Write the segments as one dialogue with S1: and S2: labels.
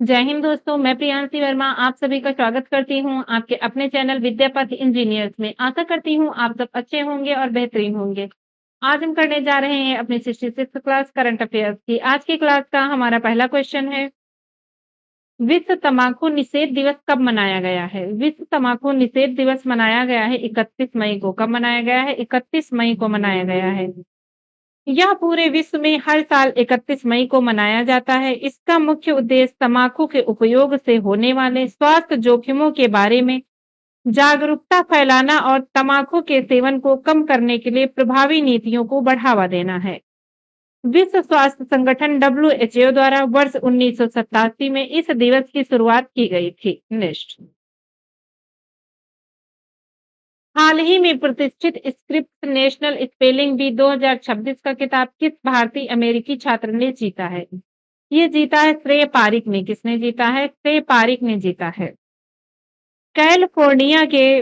S1: जय हिंद दोस्तों, मैं प्रियांशी वर्मा आप सभी का स्वागत करती हूँ आपके अपने चैनल विद्यापथ इंजीनियर्स में। आशा करती हूँ आप सब अच्छे होंगे और बेहतरीन होंगे। आज हम करने जा रहे हैं अपनी 66th क्लास करंट अफेयर्स की। आज की क्लास का हमारा पहला क्वेश्चन है, विश्व तम्बाकू निषेध दिवस कब मनाया गया है? विश्व तम्बाकू निषेध दिवस मनाया गया है 31 मई को। कब मनाया गया है? 31 मई को मनाया गया है। यह पूरे विश्व में हर साल 31 मई को मनाया जाता है। इसका मुख्य उद्देश्य तम्बाकू के उपयोग से होने वाले स्वास्थ्य जोखिमों के बारे में जागरूकता फैलाना और तम्बाकू के सेवन को कम करने के लिए प्रभावी नीतियों को बढ़ावा देना है। विश्व स्वास्थ्य संगठन WHO द्वारा वर्ष 1987 में इस दिवस की शुरुआत की गई थी। नेक्स्ट, हाल ही में प्रतिष्ठित स्क्रिप्स नेशनल स्पेलिंग बी 2026 का खिताब किस भारतीय अमेरिकी छात्र ने जीता है? ये जीता है श्रेय पारिक ने। किसने जीता है? श्रेय पारिक ने जीता है। कैलिफोर्निया के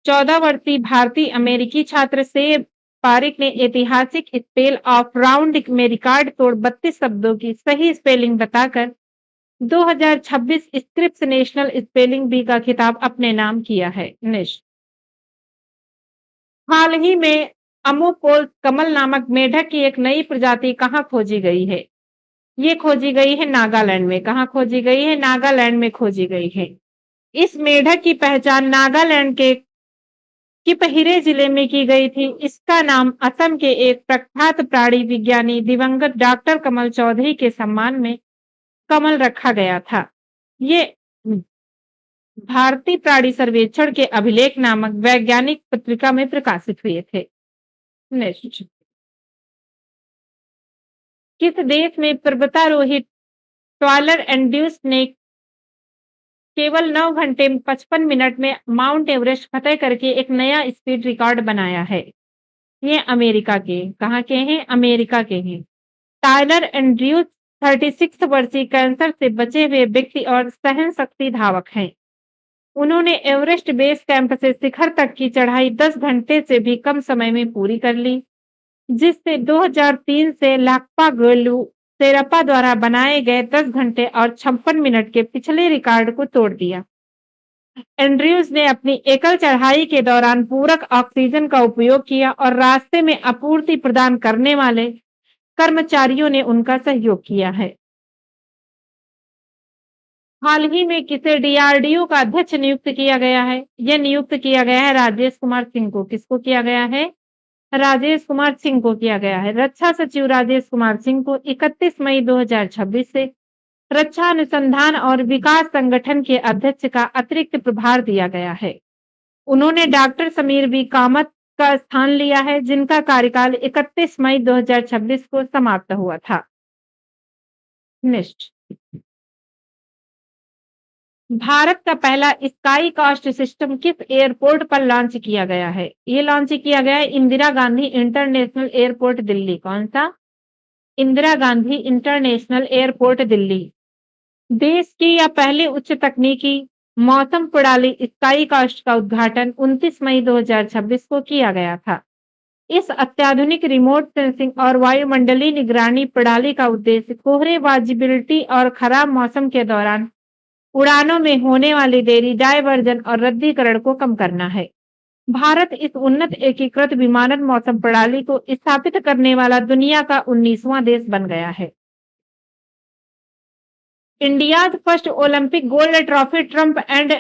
S1: 14 वर्षीय भारतीय अमेरिकी छात्र श्रेय पारिक ने ऐतिहासिक स्पेल ऑफ राउंड में रिकॉर्ड तोड़ 32 शब्दों की सही स्पेलिंग बताकर 2026 स्क्रिप्स नेशनल स्पेलिंग बी का खिताब अपने नाम किया है। नेक्स्ट, हाल ही में अमोपोल कमल नामक मेढक की एक नई प्रजाति कहाँ खोजी गई है? ये खोजी गई है नागालैंड में। कहाँ खोजी गई है? नागालैंड में खोजी गई है। इस मेढक की पहचान नागालैंड के किपहिरे जिले में की गई थी। इसका नाम असम के एक प्रख्यात प्राणी विज्ञानी दिवंगत डॉक्टर कमल चौधरी के सम्मान में कमल रखा गया था। ये भारतीय प्राणी सर्वेक्षण के अभिलेख नामक वैज्ञानिक पत्रिका में प्रकाशित हुए थे। नेक्स्ट, किस देश में पर्वतारोही टॉयलर एंड्रयूस ने केवल 9 घंटे 55 मिनट में माउंट एवरेस्ट फतेह करके एक नया स्पीड रिकॉर्ड बनाया है? ये अमेरिका के। कहाँ के हैं? अमेरिका के हैं। टायलर एंड्रयूस 36 वर्षीय कैंसर से बचे हुए व्यक्ति और सहन शक्ति धावक हैं। उन्होंने एवरेस्ट बेस कैंप से शिखर तक की चढ़ाई 10 घंटे से भी कम समय में पूरी कर ली, जिससे 2003 से लाकपा गोलू शेरपा द्वारा बनाए गए 10 घंटे और 56 मिनट के पिछले रिकॉर्ड को तोड़ दिया। एंड्रयूज ने अपनी एकल चढ़ाई के दौरान पूरक ऑक्सीजन का उपयोग किया और रास्ते में आपूर्ति प्रदान करने वाले कर्मचारियों ने उनका सहयोग किया है। हाल ही में किसे डीआरडीओ का अध्यक्ष नियुक्त किया गया है? यह नियुक्त किया गया है राजेश कुमार सिंह को। किसको किया गया है? राजेश कुमार सिंह को किया गया है। रक्षा सचिव राजेश कुमार सिंह को 31 मई 2026 से रक्षा अनुसंधान और विकास संगठन के अध्यक्ष का अतिरिक्त प्रभार दिया गया है। उन्होंने डॉक्टर समीर बी कामत का स्थान लिया है, जिनका कार्यकाल 31 मई 2026 को समाप्त हुआ था। नेक्स्ट, भारत का पहला स्काई कास्ट सिस्टम किस एयरपोर्ट पर लॉन्च किया गया है? ये लॉन्च किया गया है इंदिरा गांधी इंटरनेशनल एयरपोर्ट दिल्ली। कौन सा? Indira Gandhi international airport Delhi. देश की यह पहली उच्च तकनीकी मौसम प्रणाली स्काई कास्ट का उद्घाटन 29 मई 2026 को किया गया था। इस अत्याधुनिक रिमोट सेंसिंग और वायुमंडलीय निगरानी प्रणाली का उद्देश्य कोहरे वाजिबिलिटी और खराब मौसम के दौरान उड़ानों में होने वाली देरी, डायवर्जन और रद्दीकरण को कम करना है। भारत इस उन्नत एकीकृत विमानन मौसम प्रणाली को स्थापित करने वाला दुनिया का 19वां देश बन गया है। India's first Olympic gold trophy Trump and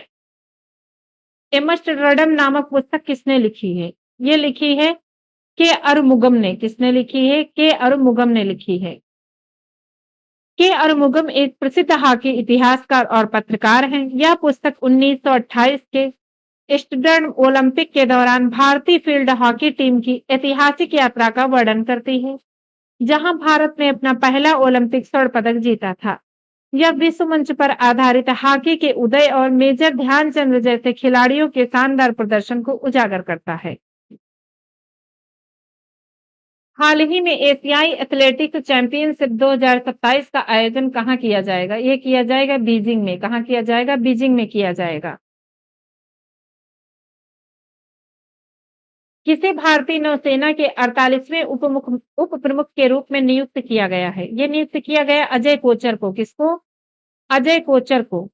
S1: Amsterdam नामक पुस्तक किसने लिखी है? ये लिखी है के अरुमुगम ने। किसने लिखी है? के अरुमुगम ने लिखी है। के अरुमुगम एक प्रसिद्ध हॉकी इतिहासकार और पत्रकार हैं। यह पुस्तक 1928 के स्टुडर्न ओलंपिक के दौरान भारतीय फील्ड हॉकी टीम की ऐतिहासिक यात्रा का वर्णन करती है, जहां भारत ने अपना पहला ओलंपिक स्वर्ण पदक जीता था। यह विश्व मंच पर आधारित हॉकी के उदय और मेजर ध्यानचंद जैसे खिलाड़ियों के शानदार प्रदर्शन को उजागर करता है। हाल ही में एशियाई एथलेटिक्स चैंपियनशिप 2027 का आयोजन कहाँ किया जाएगा? ये किया जाएगा बीजिंग में। कहाँ किया जाएगा? बीजिंग में किया जाएगा। किसे भारतीय नौसेना के 48वें उप प्रमुख के रूप में नियुक्त किया गया है? ये नियुक्त किया गया अजय कोचर को। किसको? अजय कोचर को।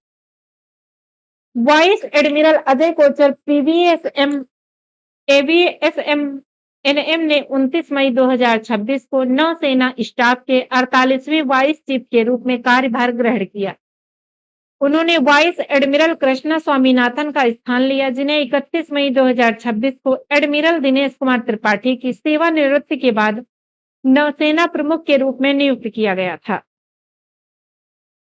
S1: Vice admiral Ajay Kochar PVSM AVSM NM ने 29 मई 2026 को नौसेना स्टाफ के 48वें वाइस चीफ के रूप में कार्यभार ग्रहण किया। उन्होंने वाइस एडमिरल कृष्णा स्वामीनाथन का स्थान लिया, जिन्हें 31 मई 2026 को एडमिरल दिनेश कुमार त्रिपाठी की सेवानिवृत्ति के बाद नौसेना प्रमुख के रूप में नियुक्त किया गया था।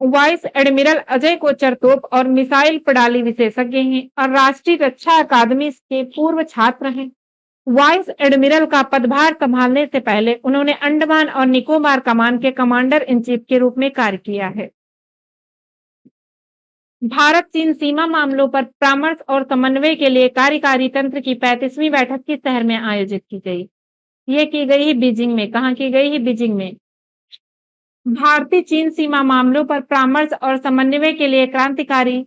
S1: वाइस एडमिरल अजय कोचर तोप और मिसाइल प्रणाली विशेषज्ञ हैं और राष्ट्रीय रक्षा अकादमी के पूर्व छात्र हैं। वाइस एडमिरल का पदभार संभालने से पहले उन्होंने अंडमान और निकोबार कमान के कमांडर इन चीफ के रूप में कार्य किया है। भारत चीन सीमा मामलों पर परामर्श और समन्वय के लिए कार्यकारी तंत्र की 35वीं बैठक किस शहर में आयोजित की गई? ये की गई है बीजिंग में। कहाँ की गई है? बीजिंग में। भारतीय चीन सीमा मामलों पर परामर्श और समन्वय के लिए क्रांतिकारी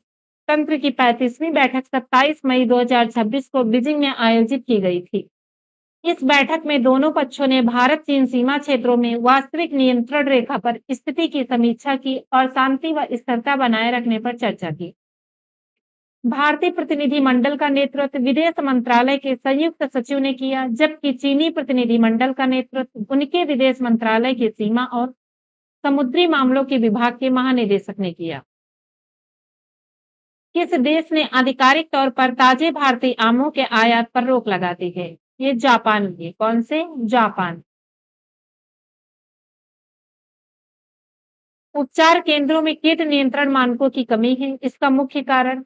S1: तंत्र की 35वीं बैठक 27 मई 2026 को बीजिंग में आयोजित की गई थी। इस बैठक में दोनों पक्षों ने भारत चीन सीमा क्षेत्रों में वास्तविक नियंत्रण रेखा पर स्थिति की समीक्षा की और शांति व स्थिरता बनाए रखने पर चर्चा की। भारतीय प्रतिनिधिमंडल का नेतृत्व विदेश मंत्रालय के संयुक्त सचिव ने किया, जबकि चीनी प्रतिनिधिमंडल का नेतृत्व उनके विदेश मंत्रालय के सीमा और समुद्री मामलों के विभाग के महानिदेशक ने किया। किस देश ने आधिकारिक तौर पर ताजे भारतीय आमों के आयात पर रोक लगा दी है? ये जापान है। कौन से? जापान। उपचार केंद्रों में कीट नियंत्रण मानकों की कमी है। इसका मुख्य कारण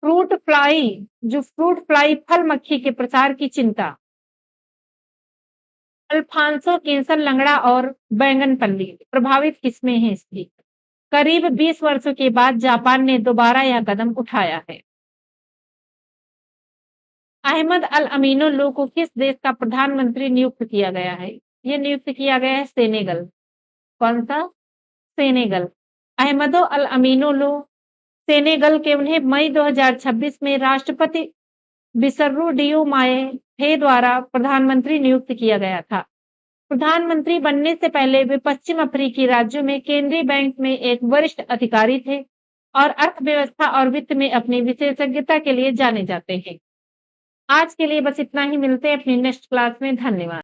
S1: फ्रूट फ्लाई फल मक्खी के प्रसार की चिंता। अल्फांसो कैंसर लंगड़ा और बैंगनपल्ली प्रभावित किस्में हैं इसकी। करीब 20 वर्षों के बाद जापान ने दोबारा यह कदम उठाया है। अहमद अल अमीनो को किस देश का प्रधानमंत्री नियुक्त किया गया है? ये नियुक्त किया गया है सेनेगल। कौन सा? सेनेगल। अहमदो अल अमीनो सेनेगल के उन्हें मई 2026 में राष्ट्रपति बिसर्रू डियोमाये द्वारा प्रधानमंत्री नियुक्त किया गया था। प्रधानमंत्री बनने से पहले वे पश्चिम अफ्रीकी राज्यों में केंद्रीय बैंक में एक वरिष्ठ अधिकारी थे और अर्थव्यवस्था और वित्त में अपनी विशेषज्ञता के लिए जाने जाते हैं। आज के लिए बस इतना ही। मिलते हैं अपनी नेक्स्ट क्लास में। धन्यवाद।